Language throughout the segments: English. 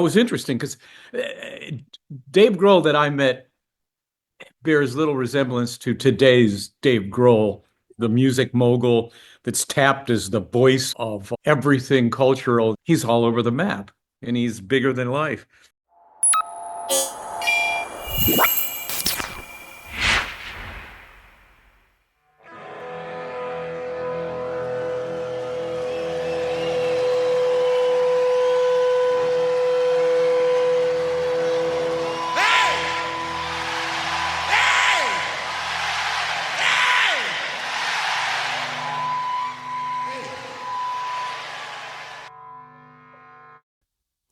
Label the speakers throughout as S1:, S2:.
S1: was interesting because Dave Grohl that I met bears little resemblance to today's Dave Grohl, the music mogul that's tapped as the voice of everything cultural. He's all over the map and he's bigger than life.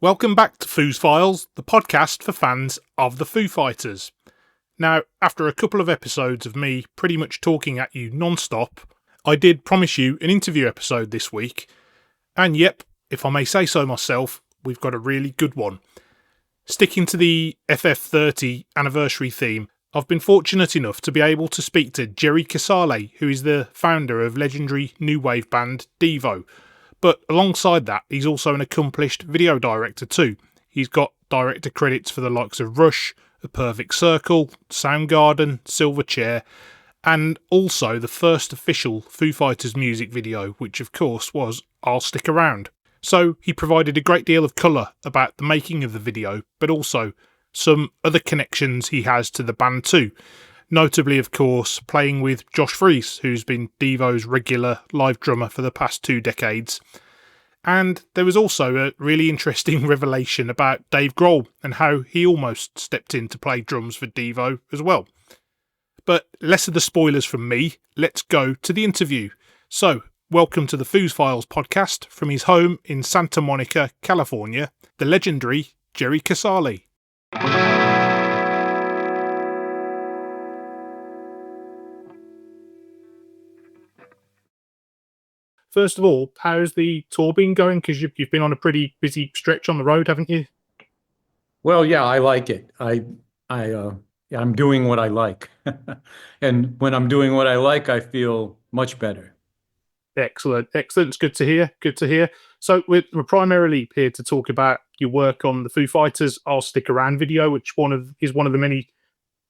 S2: Welcome back to Foos Files, the podcast for fans of the Foo Fighters. Now, after a couple of episodes of me pretty much talking at you non-stop, I did promise you an interview episode this week. And yep, if I may say so myself, we've got a really good one. Sticking to the FF30 anniversary theme, I've been fortunate enough to be able to speak to Gerald Casale, who is the founder of legendary new wave band DEVO. But alongside that, he's also an accomplished video director too. He's got director credits for the likes of Rush, A Perfect Circle, Soundgarden, Silverchair, and also the first official Foo Fighters music video, which of course was I'll Stick Around. So he provided a great deal of colour about the making of the video, but also some other connections he has to the band too. Notably, of course, playing with Josh Freese, who's been DEVO's regular live drummer for the past 2 decades. And there was also a really interesting revelation about Dave Grohl and how he almost stepped in to play drums for DEVO as well. But less of the spoilers from me, let's go to the interview. So, welcome to the Foos Files podcast from his home in Santa Monica, California, the legendary Gerald Casale. First of all, how's the tour been going? Because you've been on a pretty busy stretch on the road, haven't you?
S1: Well, yeah, I like it. I'm doing what I like. And when I'm doing what I like, I feel much better.
S2: Excellent, excellent. It's good to hear. Good to hear. So we're primarily here to talk about your work on the Foo Fighters "I'll Stick Around" video, which is one of the many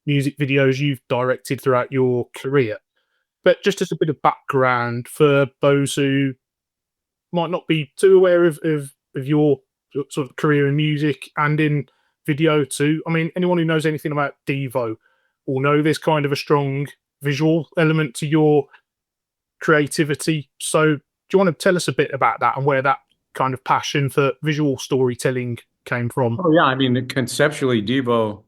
S2: music videos you've directed throughout your career. But just as a bit of background for those who might not be too aware of your sort of career in music and in video too. I mean, anyone who knows anything about Devo will know there's kind of a strong visual element to your creativity. So, do you want to tell us a bit about that and where that kind of passion for visual storytelling came from?
S1: Oh, yeah, I mean, conceptually, Devo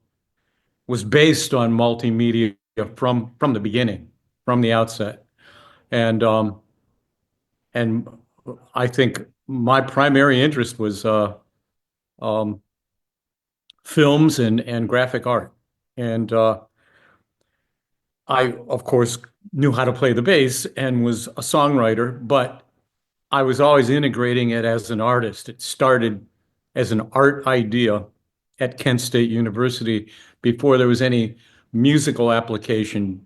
S1: was based on multimedia from the beginning, from the outset. And and I think my primary interest was um, films and graphic art. And I, of course, knew how to play the bass and was a songwriter, but I was always integrating it as an artist. It started as an art idea at Kent State University before there was any musical application.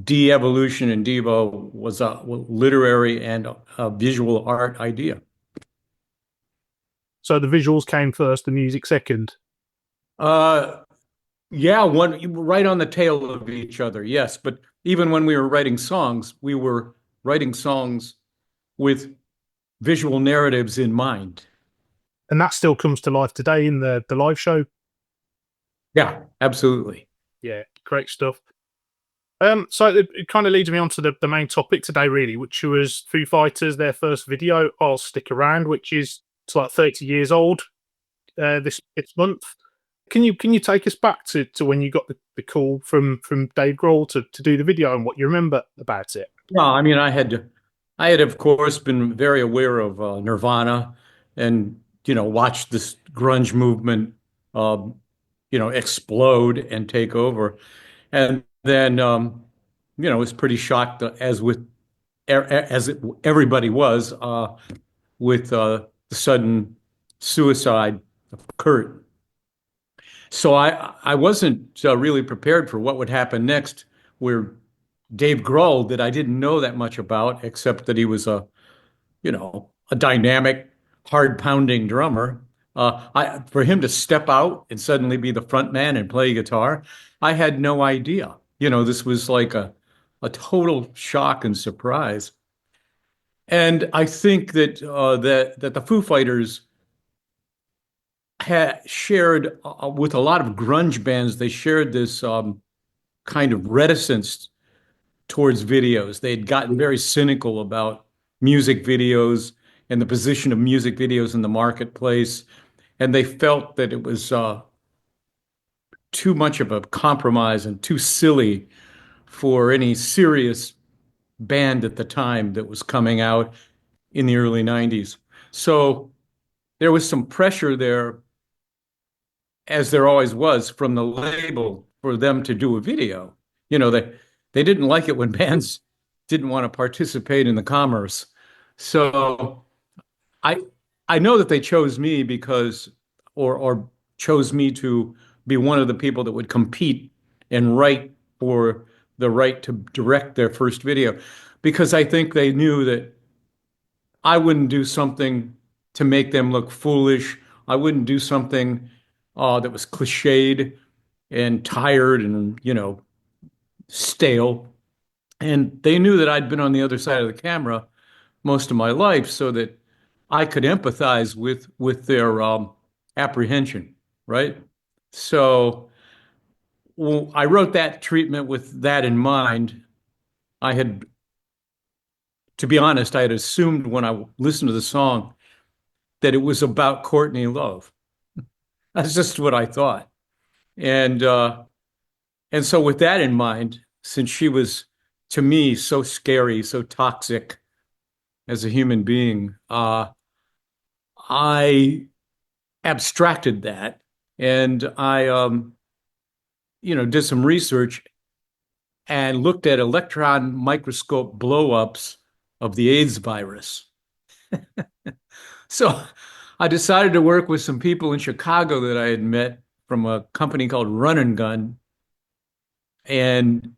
S1: De-evolution in Devo was a literary and a visual art idea.
S2: So the visuals came first, the music second.
S1: Uh, yeah, one right on the tail of each other, yes. But even when we were writing songs, we were writing songs with visual narratives in mind.
S2: And that still comes to life today in the live show.
S1: Yeah, absolutely.
S2: Yeah, great stuff. So it kind of leads me on to the main topic today, really, which was Foo Fighters, their first video, "I'll Stick Around," which is it's like 30 years old this month. Can you take us back to when you got the call from Dave Grohl to do the video and what you remember about it?
S1: Yeah, I mean, I had of course been very aware of Nirvana, and watched this grunge movement, explode and take over, and then was pretty shocked everybody was with the sudden suicide of Kurt. So I wasn't really prepared for what would happen next, where Dave Grohl, that I didn't know that much about, except that he was a dynamic, hard pounding drummer, For him to step out and suddenly be the front man and play guitar, I had no idea. This was like a total shock and surprise. And I think that the Foo Fighters had shared with a lot of grunge bands. They shared this kind of reticence towards videos. They had gotten very cynical about music videos and the position of music videos in the marketplace, and they felt that it was too much of a compromise and too silly for any serious band at the time that was coming out in the early 90s. So there was some pressure there, as there always was, from the label for them to do a video. They didn't like it when bands didn't want to participate in the commerce. So I I know that they chose me because or chose me to be one of the people that would compete and write for the right to direct their first video, because I think they knew that I wouldn't do something to make them look foolish. I wouldn't do something that was cliched and tired and, stale. And they knew that I'd been on the other side of the camera most of my life, so that I could empathize with their apprehension, right? So I wrote that treatment with that in mind. I had, to be honest, I had assumed when I listened to the song that it was about Courtney Love. That's just what I thought. And and so with that in mind, since she was to me so scary, so toxic as a human being, I abstracted that, and I did some research and looked at electron microscope blowups of the AIDS virus. So I decided to work with some people in Chicago that I had met from a company called Run and Gun, and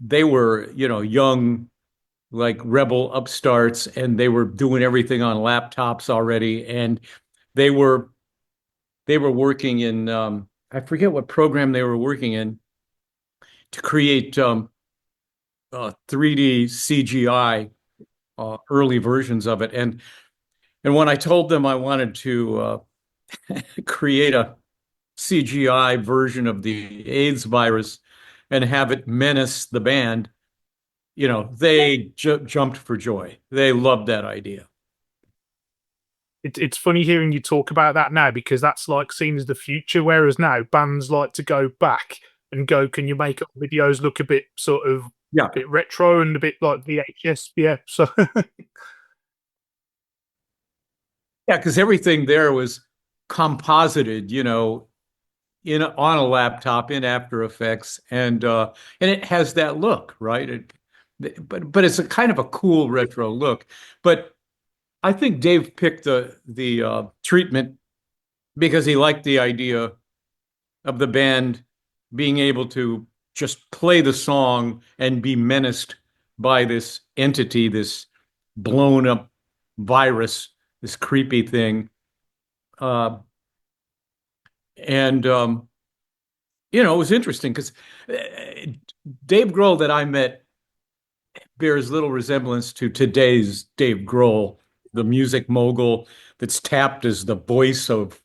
S1: they were, young, like rebel upstarts, and they were doing everything on laptops already, and they were they were working in I forget what program they were working in to create 3D CGI, early versions of it. And when I told them I wanted to create a CGI version of the AIDS virus and have it menace the band, they jumped for joy. They loved that idea.
S2: It's funny hearing you talk about that now, because that's like seen as the future, whereas now bands like to go back and go, can you make videos look a bit sort of
S1: Yeah.
S2: a bit retro and a bit like VHS? Yeah. So
S1: Yeah, because everything there was composited, in on a laptop in After Effects, and it has that look, right? But it's a kind of a cool retro look. But I think Dave picked the treatment because he liked the idea of the band being able to just play the song and be menaced by this entity, this blown up virus, this creepy thing. Uh, and It was interesting because Dave Grohl that I met bears little resemblance to today's Dave Grohl, the music mogul that's tapped as the voice of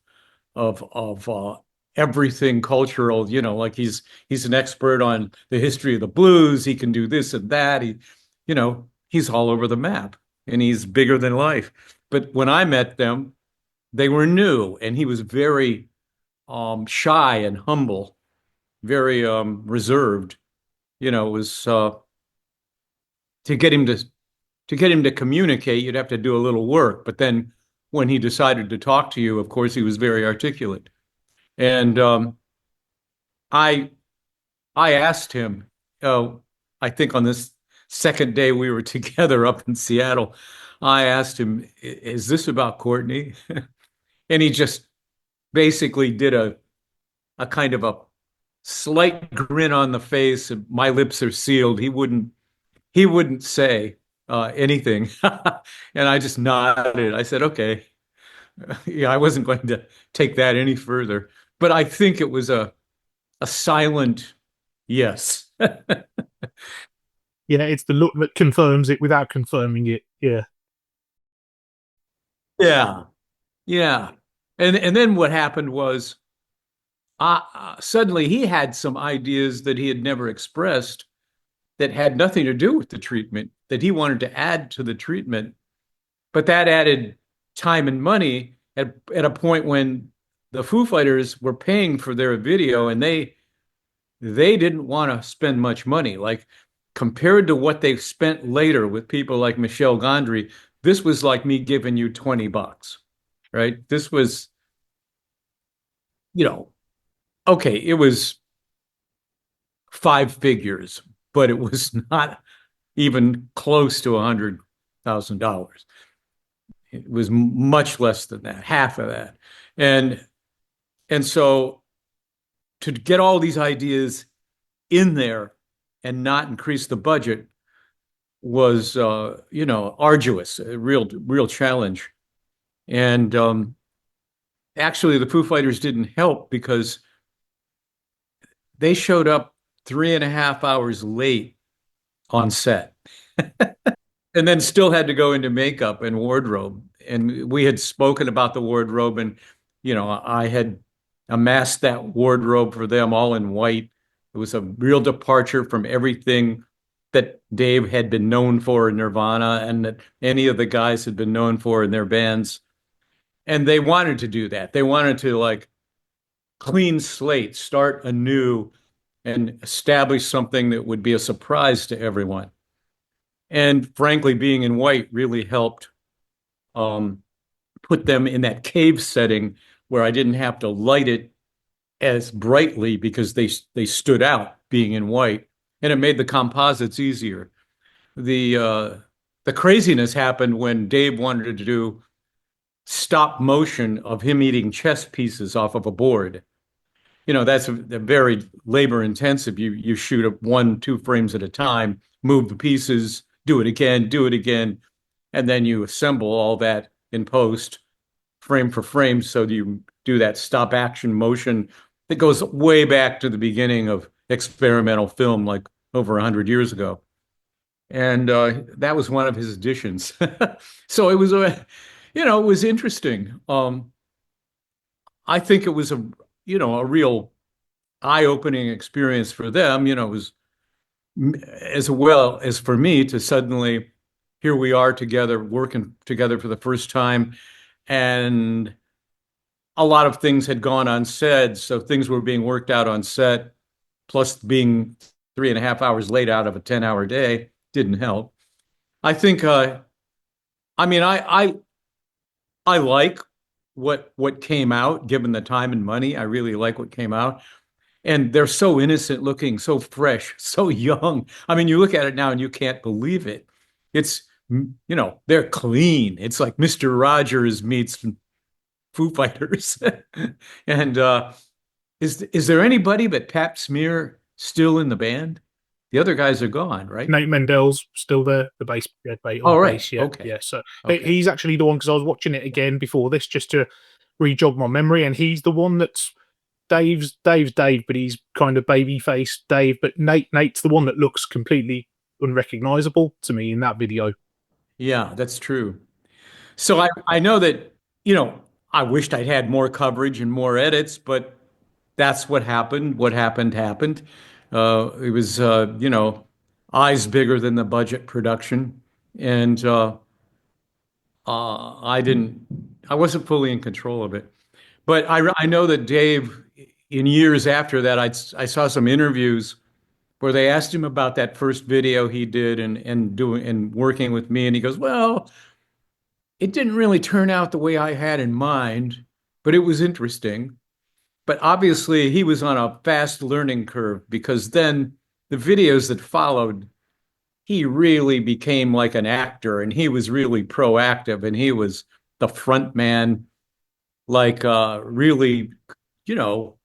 S1: everything cultural. Like he's an expert on the history of the blues. He can do this and that. He's all over the map, and he's bigger than life. But when I met them, they were new, and he was very shy and humble, very reserved. It was to get him to communicate, you'd have to do a little work. But then when he decided to talk to you, of course, he was very articulate. And I I asked him, I think on this second day we were together up in Seattle, I asked him, "Is this about Courtney?" And he just basically did a kind of a slight grin on the face. My lips are sealed. He wouldn't say anything, and I just nodded. I said, "Okay." Yeah, I wasn't going to take that any further, but I think it was a silent yes.
S2: Yeah, it's the look that confirms it without confirming it. Yeah.
S1: Yeah, yeah. And then what happened was suddenly he had some ideas that he had never expressed that had nothing to do with the treatment that he wanted to add to the treatment, but that added time and money at a point when the Foo Fighters were paying for their video and they didn't want to spend much money. Like compared to what they've spent later with people like Michel Gondry, this was like me giving you $20, right? This was, you know, okay, it was five figures, but it was not even close to $100,000. It was much less than that, half of that. And and so to get all these ideas in there and not increase the budget was arduous, a real challenge. And actually the Foo Fighters didn't help because they showed up 3.5 hours late on set and then still had to go into makeup and wardrobe. And we had spoken about the wardrobe, and I had amassed that wardrobe for them all in white. It was a real departure from everything that Dave had been known for in Nirvana and that any of the guys had been known for in their bands. And they wanted to do that. They wanted to like clean slate, start anew, and establish something that would be a surprise to everyone. And frankly, being in white really helped um, put them in that cave setting where I didn't have to light it as brightly because they stood out being in white, and it made the composites easier. The craziness happened when Dave wanted to do stop motion of him eating chess pieces off of a board. That's a very labor intensive. You shoot up 1, 2 frames at a time, move the pieces, do it again, and then you assemble all that in post, frame for frame. So you do that stop action motion that goes way back to the beginning of experimental film, like over 100 years ago. And that was one of his additions. So it was interesting. I think it was a real eye-opening experience for them. It was as well as for me to suddenly here we are together, working together for the first time, and a lot of things had gone unsaid, so things were being worked out on set, plus being 3.5 hours late out of a 10-hour day didn't help. I think, I mean, I like what came out, given the time and money. I really like what came out. And they're so innocent looking, so fresh, so young. I mean, you look at it now and you can't believe it. It's, they're clean. It's like Mr. Rogers meets Foo Fighters. And is there anybody but Pap Smear still in the band? The other guys are gone, right?
S2: Nate Mendel's still there, the bass,
S1: Oh,
S2: on
S1: right.
S2: bass. Yeah,
S1: Okay.
S2: yeah. So
S1: Okay.
S2: he's actually the one because I was watching it again before this just to re-jog my memory, and he's the one that's Dave's Dave, but he's kind of baby face Dave. But Nate's the one that looks completely unrecognizable to me in that video.
S1: Yeah, that's true. So I know that, I wished I'd had more coverage and more edits, but that's what happened. What happened happened. It was, eyes bigger than the budget production. And I wasn't fully in control of it. But I know that Dave, in years after that, I saw some interviews where they asked him about that first video he did and working with me. And he goes, well, it didn't really turn out the way I had in mind, but it was interesting. But obviously, he was on a fast learning curve because then the videos that followed, he really became like an actor and he was really proactive and he was the front man, like really, you know,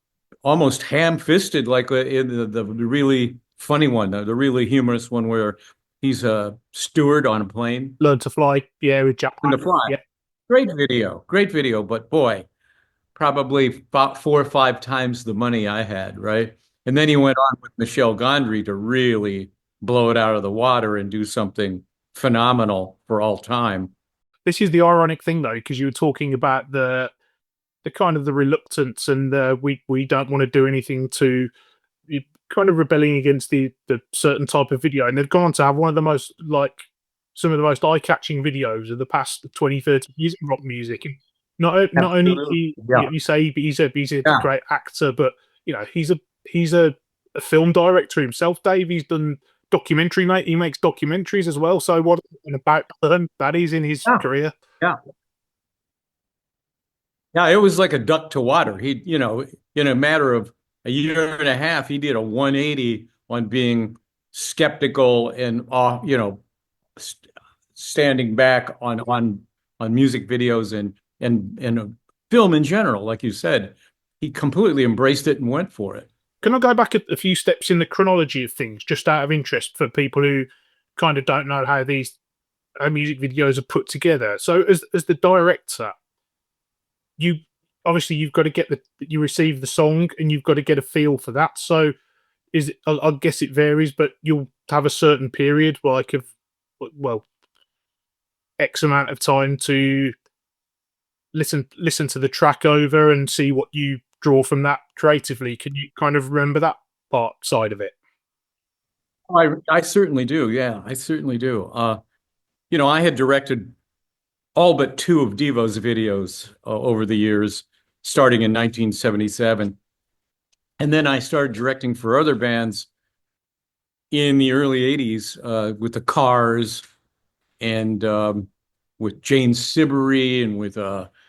S1: almost ham-fisted, like in the really funny one, the really humorous one where he's a steward on a plane
S2: Learn to Fly, yeah, with Jack
S1: in the
S2: Black.
S1: fly.
S2: Yeah,
S1: great video, but boy, probably about 4 or 5 times the money I had, right? And then he went on with Michel Gondry to really blow it out of the water and do something phenomenal for all time.
S2: This is the ironic thing though, because you were talking about the kind of the reluctance and we don't want to do anything to kind of rebelling against the certain type of video, and they've gone on to have one of the most like some of the most eye-catching videos of the past 20, 30 years in rock music. And not only
S1: Absolutely.
S2: he,
S1: Yeah.
S2: you say he's a
S1: Yeah.
S2: great actor, but he's a film director himself. Dave, he's done documentary, mate. He makes documentaries as well. So what an about turn that is in his
S1: Yeah.
S2: career.
S1: Yeah. Yeah. It was like a duck to water. In a matter of a year and a half, he did a 180 on being skeptical and, st standing back on music videos and film in general. Like you said, he completely embraced it and went for it.
S2: Can I go back a few steps in the chronology of things, just out of interest for people who kind of don't know how these music videos are put together? So, as the director, you obviously you've got to get you receive the song and you've got to get a feel for that. So, I guess it varies, but you'll have a certain period, like of well, X amount of time to listen to the track over and see what you draw from that creatively. Can you kind of remember that part side of it?
S1: I certainly do. Yeah, I certainly do. I had directed all but two of Devo's videos over the years, starting in 1977. And then I started directing for other bands in the early 80s with the Cars and with Jane Siberry and with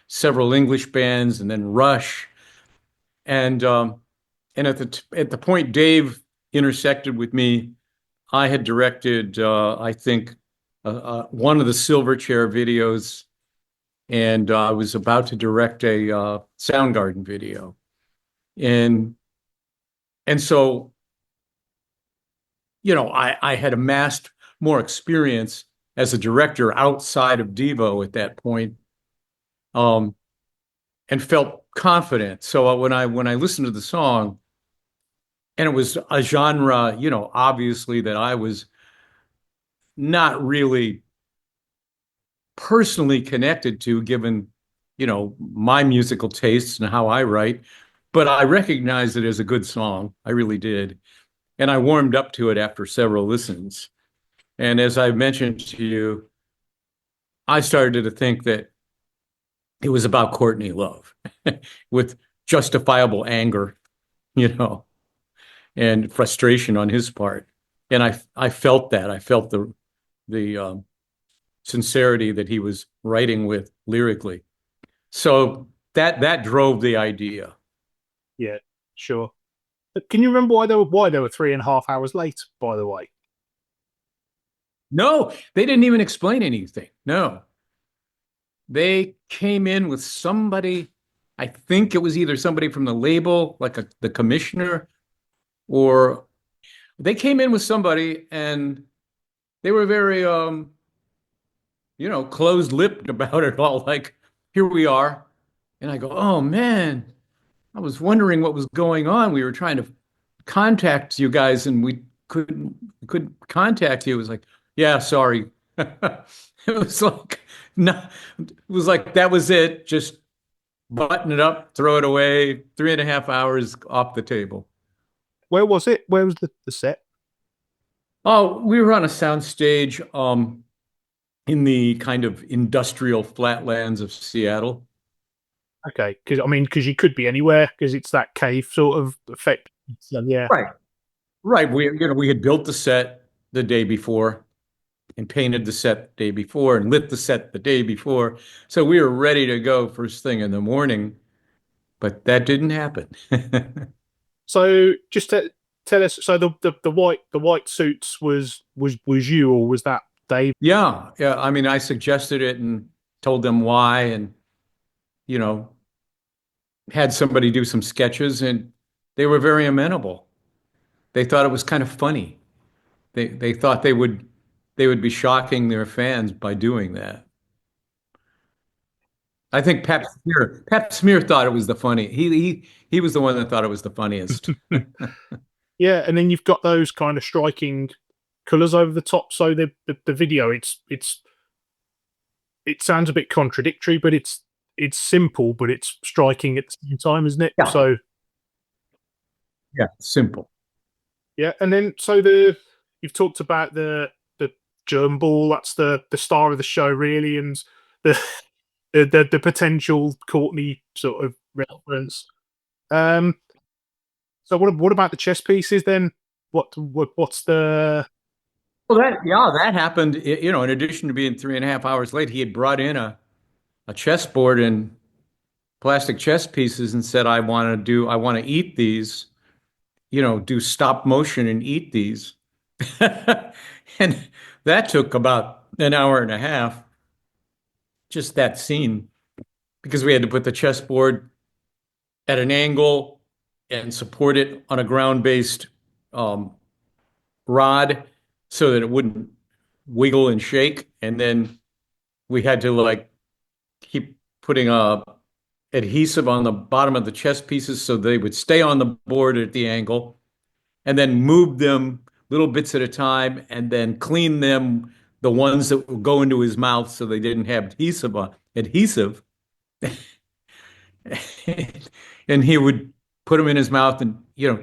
S1: several English bands and then Rush. And at the point Dave intersected with me, I had directed, I think, one of the Silverchair videos, and I was about to direct a Soundgarden video, and so I had amassed more experience as a director outside of Devo at that point, um, and felt confident. So when I listened to the song, and it was a genre, obviously that I was not really personally connected to, given, my musical tastes and how I write, but I recognized it as a good song. I really did. And I warmed up to it after several listens. And as I mentioned to you, I started to think that it was about Courtney Love with justifiable anger, you know, and frustration on his part. And I felt that. I felt the sincerity that he was writing with lyrically. So that drove the idea.
S2: Yeah, sure. Can you remember why they were 3.5 hours late? By the way.
S1: No, they didn't even explain anything. No, they came in with somebody. I think it was either somebody from the label, like the commissioner, or they came in with somebody and they were very, closed-lipped about it all. Like, here we are. And I go, oh man, I was wondering what was going on. We were trying to contact you guys and we couldn't contact you. It was like, yeah, sorry. It was like, no, it was like that was it. Just button it up, throw it away. 3.5 hours off the table.
S2: Where was it? Where was the set?
S1: Oh, we were on a soundstage in the kind of industrial flatlands of Seattle.
S2: Okay, because you could be anywhere because it's that cave sort of effect. So, yeah.
S1: Right. Right. We had built the set the day before and painted the set the day before and lit the set the day before. So we were ready to go first thing in the morning, but that didn't happen.
S2: So just tell us. So the white suits was you or was that Dave?
S1: Yeah, yeah. I mean, I suggested it and told them why, and you know, had somebody do some sketches, and they were very amenable. They thought it was kind of funny. They thought they would be shocking their fans by doing that. I think Pap Smear thought it was the funny. He was the one that thought it was the funniest.
S2: Yeah, and then you've got those kind of striking colors over the top. So the video, it sounds a bit contradictory, but it's simple, but it's striking at the same time, isn't it?
S1: Yeah,
S2: So
S1: yeah, simple.
S2: yeah, and then you've talked about the germ ball. That's the star of the show, really, and the the potential Courtney sort of reference. Um, so what about the chess pieces then? What's the
S1: Well, that happened. In addition to being 3.5 hours late, he had brought in a chessboard and plastic chess pieces and said, I want to eat these, do stop motion and eat these. And that took about an hour and a half, just that scene, because we had to put the chessboard at an angle and support it on a ground-based um, rod so that it wouldn't wiggle and shake. And then we had to like keep putting adhesive on the bottom of the chess pieces so they would stay on the board at the angle, and then move them little bits at a time, and then clean them, the ones that would go into his mouth so they didn't have adhesive. And he would put them in his mouth and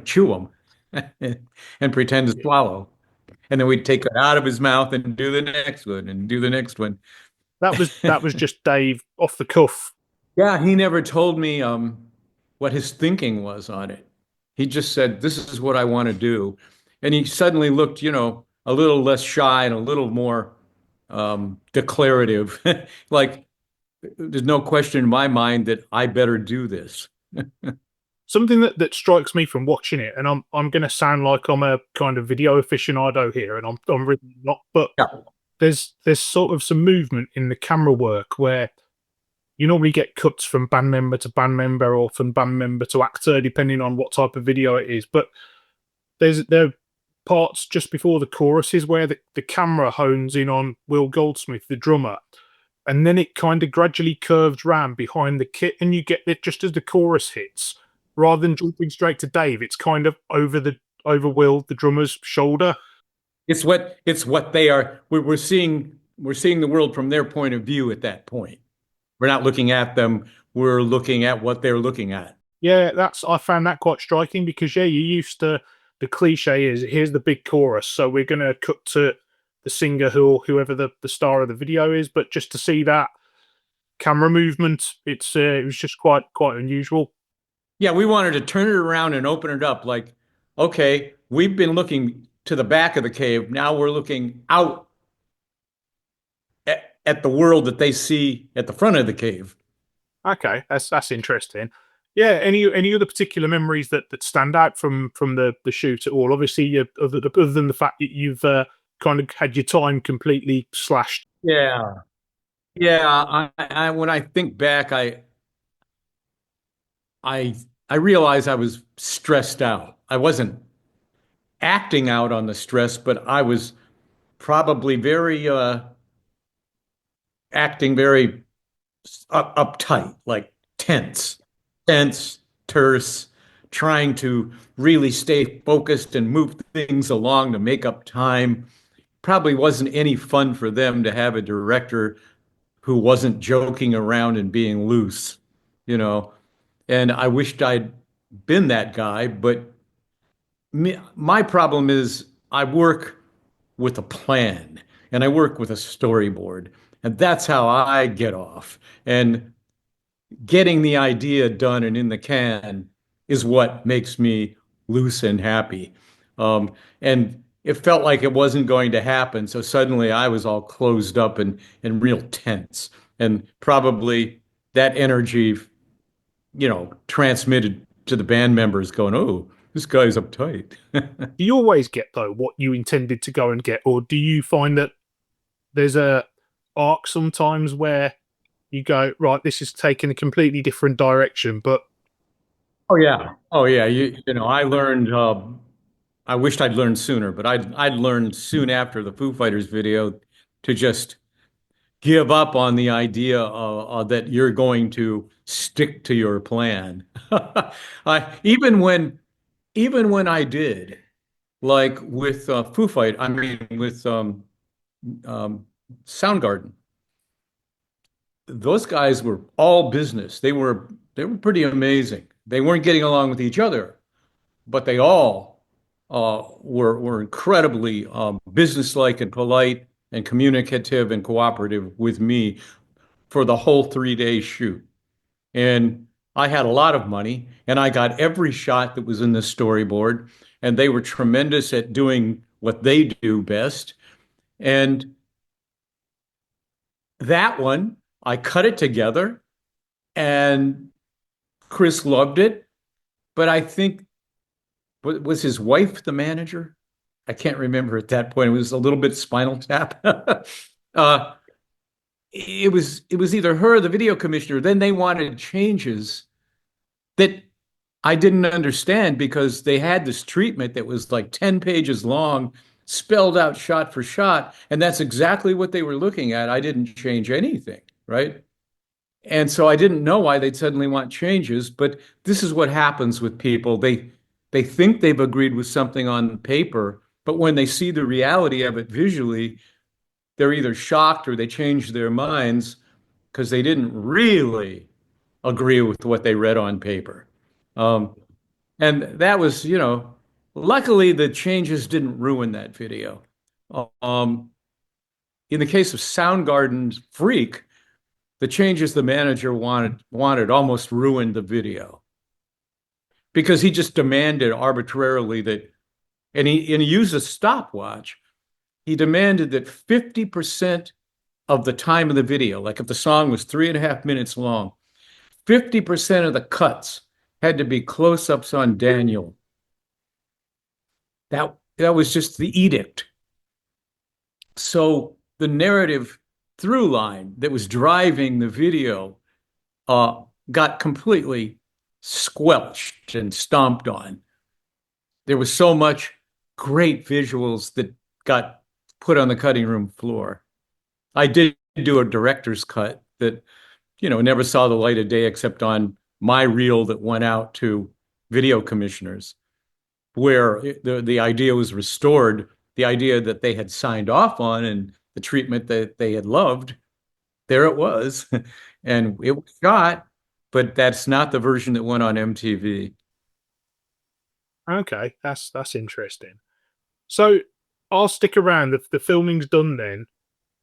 S1: chew them and pretend to swallow. And then we'd take it out of his mouth and do the next one and do the next one.
S2: that was just Dave off the cuff.
S1: Yeah, he never told me what his thinking was on it. He just said, "This is what I want to do," and he suddenly looked, a little less shy and a little more declarative. Like there's no question in my mind that I better do this.
S2: Something that strikes me from watching it, and I'm going to sound like I'm a kind of video aficionado here, and I'm really not, but
S1: Yeah.
S2: there's sort of some movement in the camera work where you normally get cuts from band member to band member or from band member to actor, depending on what type of video it is. But there are parts just before the choruses where the camera hones in on Will Goldsmith, the drummer, and then it kind of gradually curves round behind the kit, and you get it just as the chorus hits, rather than jumping straight to Dave. It's kind of over Will, the drummer's shoulder.
S1: It's what they are. We're seeing the world from their point of view at that point. We're not looking at them. We're looking at what they're looking at.
S2: Yeah, I found that quite striking because yeah, you used to the cliche is here's the big chorus, so we're gonna cut to the singer whoever the star of the video is, but just to see that camera movement, it was just quite unusual.
S1: Yeah, we wanted to turn it around and open it up like, okay, we've been looking to the back of the cave. Now we're looking out at the world that they see at the front of the cave.
S2: Okay, that's interesting. Yeah, any other particular memories that stand out from the shoot at all? Obviously, other than the fact that you've kind of had your time completely slashed.
S1: Yeah. Yeah. When I think back, I, I realize I was stressed out. I wasn't acting out on the stress, but I was probably acting very uptight, like tense, terse, trying to really stay focused and move things along to make up time. Probably wasn't any fun for them to have a director who wasn't joking around and being loose, you know. And I wished I'd been that guy, but my problem is I work with a plan and I work with a storyboard, and that's how I get off. And getting the idea done and in the can is what makes me loose and happy. And it felt like it wasn't going to happen. So suddenly I was all closed up and real tense. And probably that energy, transmitted to the band members going, oh, this guy's uptight.
S2: Do you always get though what you intended to go and get, or do you find that there's a arc sometimes where you go right, this is taking a completely different direction, but
S1: Oh yeah. Oh yeah. I learned I wished I'd learned sooner, but I'd learned soon after the Foo Fighters video to just give up on the idea that you're going to stick to your plan. Even when I did, like with Foo Fight, I mean with um, Soundgarden, those guys were all business. They were pretty amazing. They weren't getting along with each other, but they all were incredibly businesslike and polite and communicative and cooperative with me for the whole 3 day shoot. And I had a lot of money, and I got every shot that was in the storyboard, and they were tremendous at doing what they do best. And that one, I cut it together, and Chris loved it. But I think was his wife the manager? I can't remember at that point. It was a little bit Spinal Tap. uh, it was either her or the video commissioner. Then they wanted changes that I didn't understand because they had this treatment that was like 10 pages long, spelled out shot for shot, and that's exactly what they were looking at. I didn't change anything, right? And so I didn't know why they'd suddenly want changes, but this is what happens with people. They think they've agreed with something on paper, but when they see the reality of it visually, they're either shocked or they change their minds because they didn't really agree with what they read on paper. Um, and that was, luckily the changes didn't ruin that video. Um, in the case of Soundgarden's Freak, the changes the manager wanted almost ruined the video because he just demanded arbitrarily that, and he used a stopwatch. He demanded that 50% of the time of the video, like if the song was 3.5 minutes long, 50% of the cuts had to be close-ups on Daniel. That was just the edict. So the narrative through line that was driving the video uh, got completely squelched and stomped on. There was so much great visuals that got put on the cutting room floor. I did do a director's cut that, never saw the light of day except on my reel that went out to video commissioners, where the idea was restored, the idea that they had signed off on and the treatment that they had loved. There it was. And it was shot, but that's not the version that went on MTV.
S2: Okay, that's interesting. So I'll stick around. The filming's done then.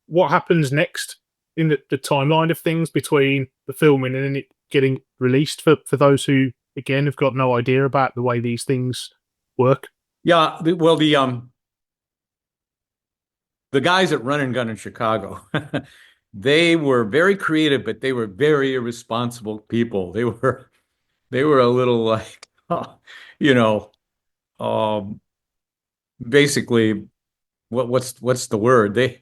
S2: What happens next in the timeline of things between the filming and then it getting released for those who, again, have got no idea about the way these things work?
S1: Yeah, well, the guys at Run and Gun in Chicago, they were very creative, but they were very irresponsible people. They were a little like, you know, um, basically what's the word? They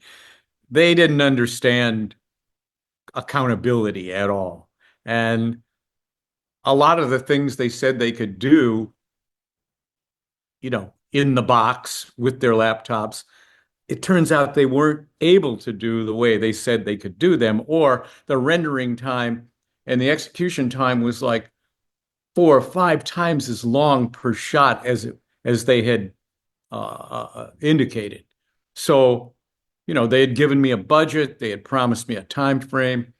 S1: didn't understand accountability at all. And a lot of the things they said they could do, in the box with their laptops, it turns out they weren't able to do the way they said they could do them, or the rendering time and the execution time was like 4 or 5 times as long per shot as they had indicated. So, they had given me a budget, they had promised me a time frame,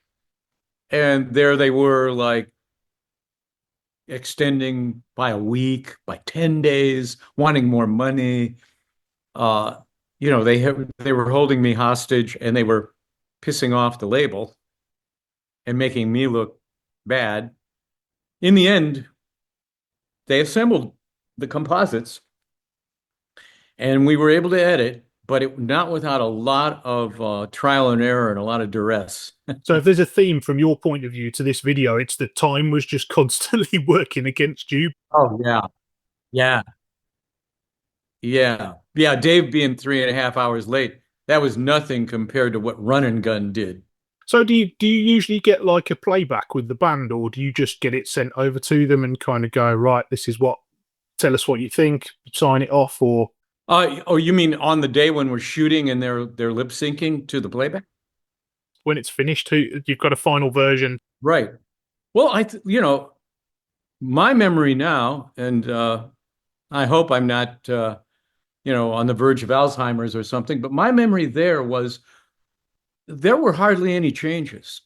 S1: and there they were, like extending by a week, by 10 days, wanting more money. Uh, they were holding me hostage and they were pissing off the label and making me look bad. In the end, they assembled the composites and we were able to edit, but not without a lot of trial and error and a lot of duress.
S2: So if there's a theme from your point of view to this video, it's that time was just constantly working against you.
S1: Oh, yeah. Yeah. Yeah. Yeah. Dave being 3.5 hours late, that was nothing compared to what Run and Gun did.
S2: So do you usually get like a playback with the band, or do you just get it sent over to them and kind of go, right, this is what, tell us what you think, sign it off, or
S1: Oh, you mean on the day when we're shooting and they're lip syncing to the playback?
S2: when it's finished? You've got a final version.
S1: Right. Well, my memory now, and I hope I'm not, on the verge of Alzheimer's or something, but my memory there was there were hardly any changes.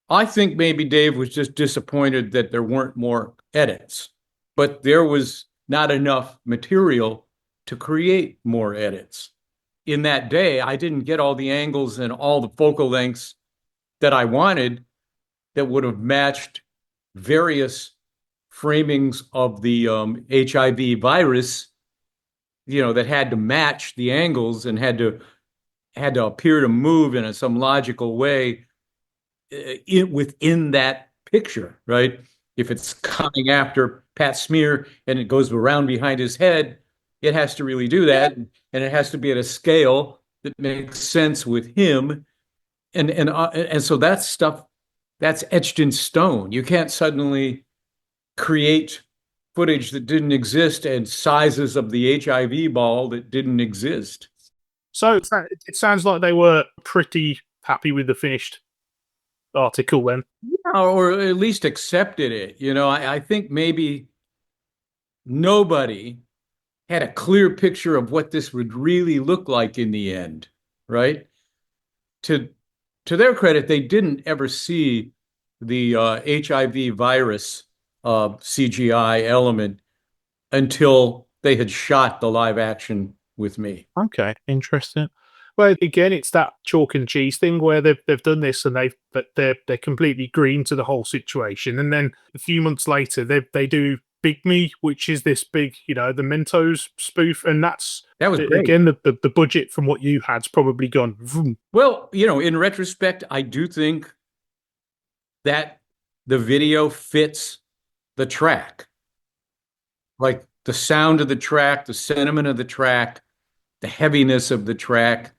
S1: I think maybe Dave was just disappointed that there weren't more edits, but there was not enough material to create more edits. In that day, I didn't get all the angles and all the focal lengths that I wanted that would have matched various framings of the HIV virus, that had to match the angles and had to appear to move in some logical way within that picture, right? If it's coming after Pat Smear and it goes around behind his head, it has to really do that, and it has to be at a scale that makes sense with him, and so that stuff that's etched in stone. You can't suddenly create footage that didn't exist and sizes of the HIV ball that didn't exist.
S2: So it sounds like they were pretty happy with the finished article then.
S1: Or at least accepted it. I think maybe nobody had a clear picture of what this would really look like in the end, right? To to their credit, they didn't ever see the HIV virus CGI element until they had shot the live action with me.
S2: Okay, interesting. Well, again, it's that chalk and cheese thing where they've done this and they're completely green to the whole situation, and then a few months later they do Big Me, which is this big, the Mentos spoof, and
S1: That was great.
S2: again the budget from what you had's probably gone. Vroom.
S1: Well, in retrospect, I do think that the video fits the track, like the sound of the track, the sentiment of the track, the heaviness of the track.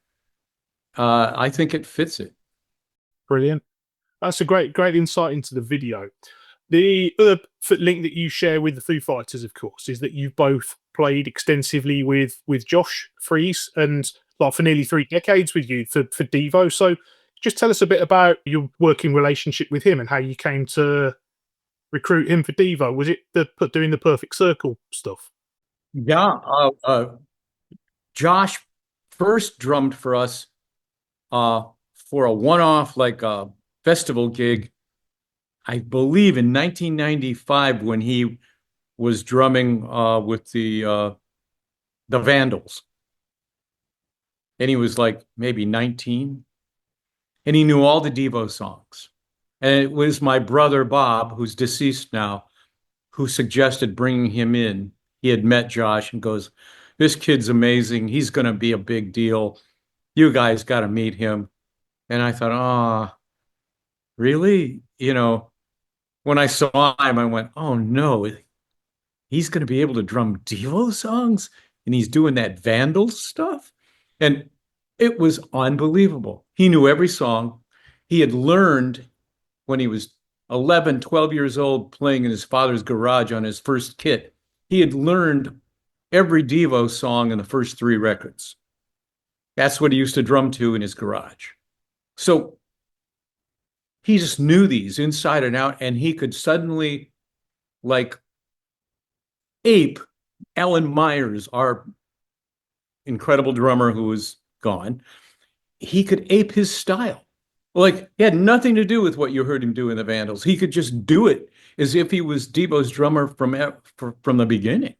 S1: I think it fits it.
S2: Brilliant. That's a great insight into the video. The other link that you share with the Foo Fighters, of course, is that you've both played extensively with Josh Freese and like for nearly 3 decades with you for DEVO. So just tell us a bit about your working relationship with him and how you came to recruit him for DEVO. Was it doing the Perfect Circle stuff?
S1: Yeah. Josh first drummed for us for a one-off like a festival gig, I believe in 1995 when he was drumming with the Vandals. And he was like maybe 19. And he knew all the DEVO songs. And it was my brother Bob, who's deceased now, who suggested bringing him in. He had met Josh and goes, "This kid's amazing. He's going to be a big deal. You guys got to meet him." And I thought, "Oh, really?" When I saw him, I went, "Oh no, he's going to be able to drum DEVO songs, and he's doing that Vandals stuff." And it was unbelievable. He knew every song. He had learned when he was 11, 12 years old, playing in his father's garage on his first kit. He had learned every DEVO song in the first 3 records. That's what he used to drum to in his garage. So he just knew these inside and out, and he could suddenly like ape Alan Myers, our incredible drummer who was gone. He could ape his style. Like, it had nothing to do with what you heard him do in the Vandals. He could just do it as if he was DEVO's drummer from the beginning.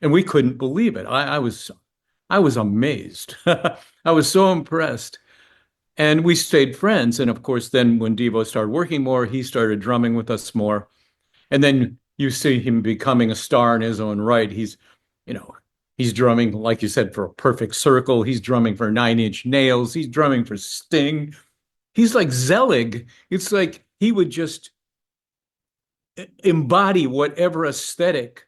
S1: And we couldn't believe it. I was amazed. I was so impressed. And we stayed friends. And of course, then when DEVO started working more, he started drumming with us more. And then you see him becoming a star in his own right. He's drumming, like you said, for a Perfect Circle. He's drumming for 9 Inch Nails. He's drumming for Sting. He's like Zelig. It's like he would just embody whatever aesthetic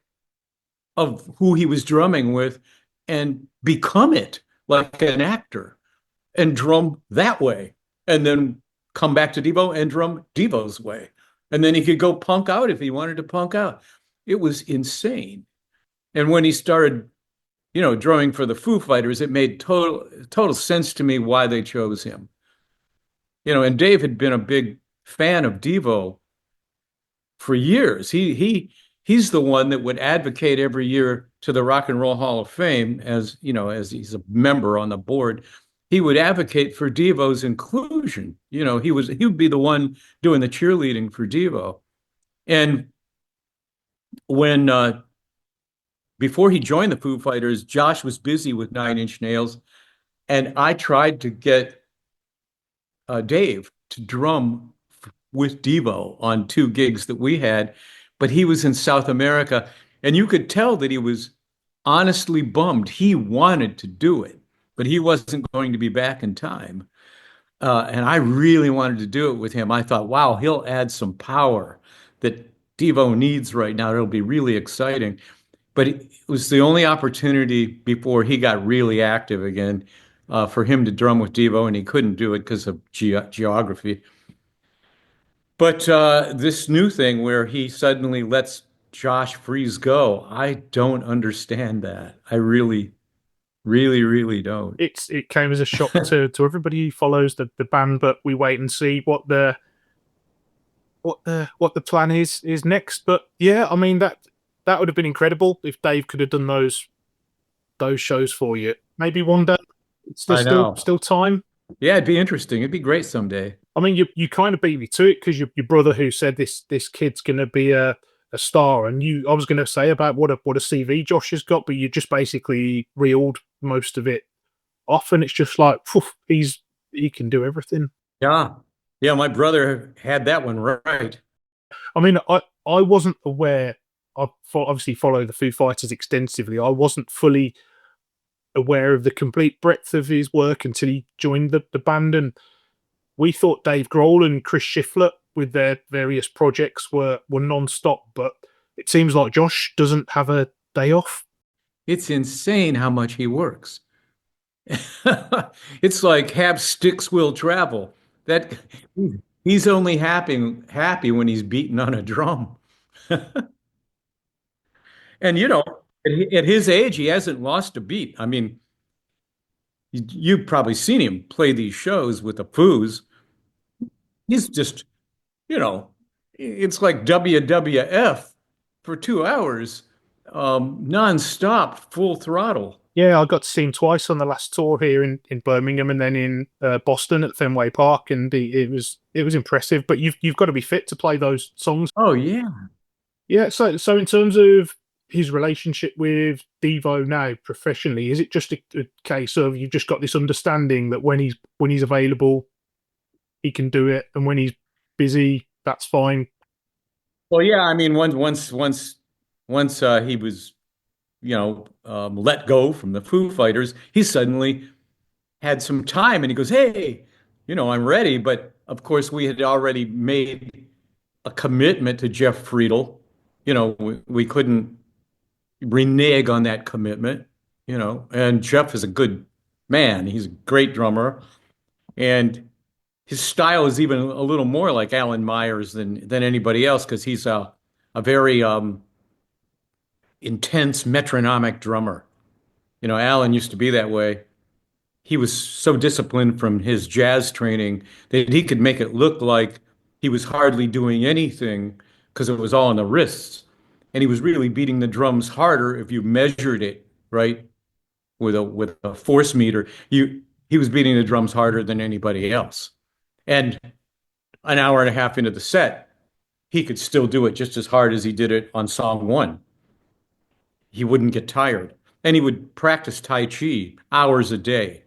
S1: of who he was drumming with and become it like an actor and drum that way. And then come back to DEVO and drum DEVO's way. And then he could go punk out if he wanted to punk out. It was insane. And when he started, drumming for the Foo Fighters, it made total sense to me why they chose him. And Dave had been a big fan of Devo for years. He's the one that would advocate every year to the Rock and Roll Hall of Fame as he's a member on the board. He would advocate for Devo's inclusion. He would be the one doing the cheerleading for Devo. And when before he joined the Foo Fighters, Josh was busy with Nine Inch Nails, and I tried to get Dave to drum with Devo on two gigs that we had, but he was in South America, and you could tell that he was honestly bummed. He wanted to do it, but he wasn't going to be back in time. And I really wanted to do it with him. I thought, wow, he'll add some power that Devo needs right now. It'll be really exciting. But it was the only opportunity before he got really active again for him to drum with Devo, and he couldn't do it because of geography. But this new thing where he suddenly lets Josh Freese go, I don't understand that. I really, really, really don't.
S2: It came as a shock to everybody who follows the band, but we wait and see what the plan is next. But yeah, I mean that would have been incredible if Dave could have done those shows for you. Maybe one day. There's
S1: I
S2: still
S1: know.
S2: still time.
S1: Yeah, it'd be interesting. It'd be great someday.
S2: I mean, you kind of beat me to it because your brother who said this kid's gonna be a star, and I was gonna say about what a CV Josh has got, but you just basically reeled most of it off, and it's just like phew, he can do everything.
S1: Yeah. Yeah, my brother had that one right.
S2: I mean, I wasn't aware. Obviously follow the Foo Fighters extensively. I wasn't fully aware of the complete breadth of his work until he joined the band, and we thought Dave Grohl and Chris Schiffler with their various projects were non-stop, but it seems like Josh doesn't have a day off.
S1: It's insane how much he works. It's like have sticks will travel. That he's only happy when he's beating on a drum. And at his age, he hasn't lost a beat. I mean, you've probably seen him play these shows with the Foos. He's just, you know, it's like WWF for 2 hours, nonstop, full throttle.
S2: Yeah, I got to see him twice on the last tour here in Birmingham, and then in Boston at Fenway Park, and it was impressive. But you've got to be fit to play those songs.
S1: Oh yeah.
S2: Yeah. So in terms of his relationship with Devo now professionally, is it just a case of you've just got this understanding that when he's available, he can do it, and when he's busy, that's fine.
S1: Well, yeah. I mean, once he was, let go from the Foo Fighters, he suddenly had some time, and he goes, "Hey, I'm ready." But of course, we had already made a commitment to Jeff Friedel. We couldn't renege on that commitment. And Jeff is a good man. He's a great drummer, and his style is even a little more like Alan Myers than anybody else because he's a very intense metronomic drummer. Alan used to be that way. He was so disciplined from his jazz training that he could make it look like he was hardly doing anything because it was all on the wrists. And he was really beating the drums harder if you measured it, right, with a force meter. He was beating the drums harder than anybody else. And an hour and a half into the set, he could still do it just as hard as he did it on song one. He wouldn't get tired. And he would practice Tai Chi hours a day.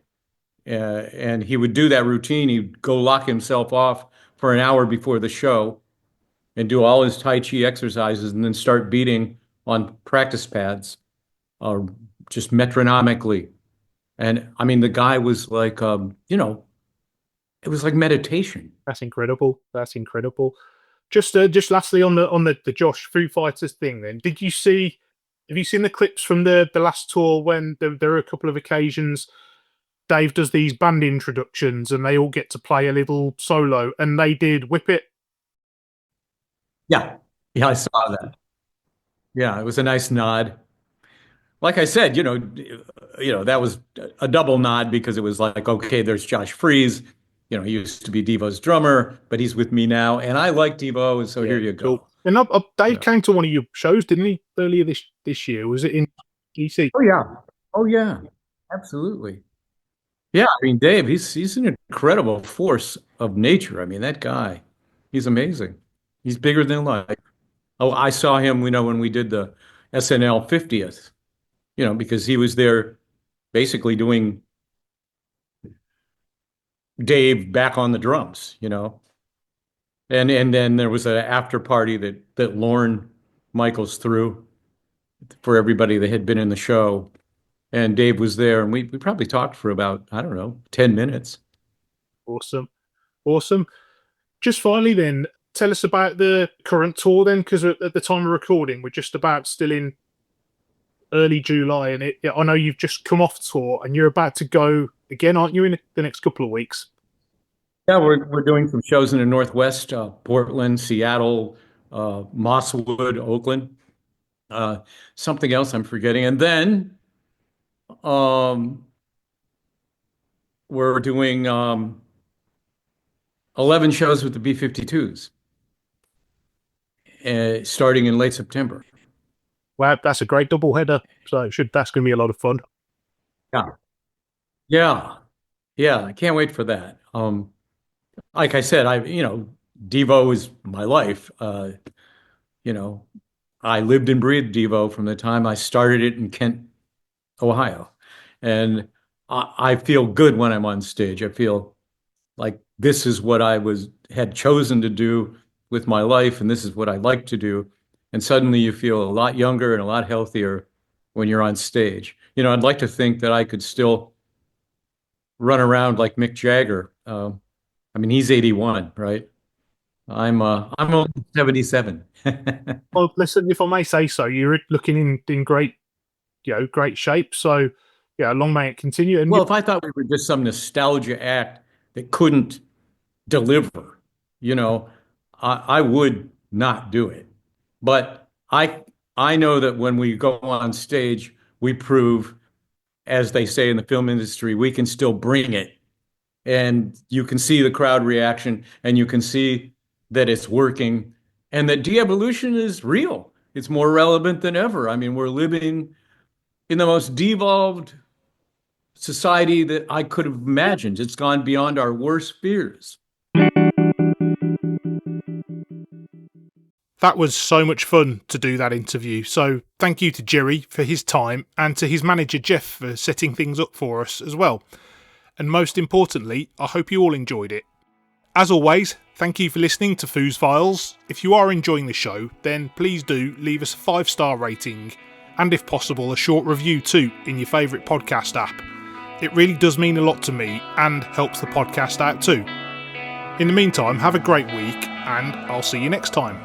S1: And he would do that routine. He'd go lock himself off for an hour before the show and do all his Tai Chi exercises and then start beating on practice pads, just metronomically. And I mean, the guy was like, it was like meditation.
S2: That's incredible. That's incredible. Just lastly on the Josh Foo Fighters thing, then did you see? Have you seen the clips from the last tour when there are a couple of occasions Dave does these band introductions and they all get to play a little solo, and they did Whip It.
S1: Yeah. Yeah, I saw that. Yeah, it was a nice nod. Like I said, that was a double nod because it was like, okay, there's Josh Freese. He used to be Devo's drummer, but he's with me now, and I like Devo, and so
S2: Yeah,
S1: here you
S2: cool.
S1: go.
S2: And Dave
S1: Yeah.
S2: came to one of your shows, didn't he, earlier this year? Was it in DC?
S1: Oh yeah. Oh yeah. Absolutely. Yeah, I mean, Dave, he's an incredible force of nature. I mean, that guy, he's amazing. He's bigger than life. Oh, I saw him, when we did the SNL 50th, because he was there basically doing Dave back on the drums. And then there was an after party that Lorne Michaels threw for everybody that had been in the show. And Dave was there, and we probably talked for about, I don't know, 10 minutes.
S2: Awesome. Awesome. Just finally, then, tell us about the current tour, then, because at the time of recording, we're just about still in early July, and I know you've just come off tour and you're about to go again, aren't you, in the next couple of weeks?
S1: Yeah, we're doing some shows in the Northwest, Portland, Seattle, Mosswood, Oakland, uh, something else I'm forgetting. And then um, we're doing 11 shows with the B-52s, starting in late September.
S2: Wow, that's a great double header. So that's going to be a lot of fun.
S1: Yeah. Yeah. Yeah. I can't wait for that. Like I said, Devo is my life. You know, I lived and breathed Devo from the time I started it in Kent, Ohio. And I feel good when I'm on stage. I feel like this is what had chosen to do with my life, and this is what I like to do. And suddenly you feel a lot younger and a lot healthier when you're on stage. I'd like to think that I could still run around like Mick Jagger. I mean, he's 81, right? I'm only 77.
S2: Well, listen, if I may say so, you're looking in great, great shape. So, yeah, long may it continue. And
S1: Well, if I thought we were just some nostalgia act that couldn't deliver, you know, I would not do it. But I know that when we go on stage, we prove, as they say in the film industry, we can still bring it. And you can see the crowd reaction, and you can see that it's working, and that de-evolution is real. It's more relevant than ever. I mean, we're living in the most devolved society that I could have imagined. It's gone beyond our worst fears.
S2: that was so much fun to do that interview. So thank you to Jerry for his time and to his manager Jeff for setting things up for us as well. And most importantly, I hope you all enjoyed it. As always, thank you for listening to Foos Files. If you are enjoying the show, then please do leave us a 5-star rating and, if possible, a short review too in your favourite podcast app. It really does mean a lot to me and helps the podcast out too. In the meantime, have a great week and I'll see you next time.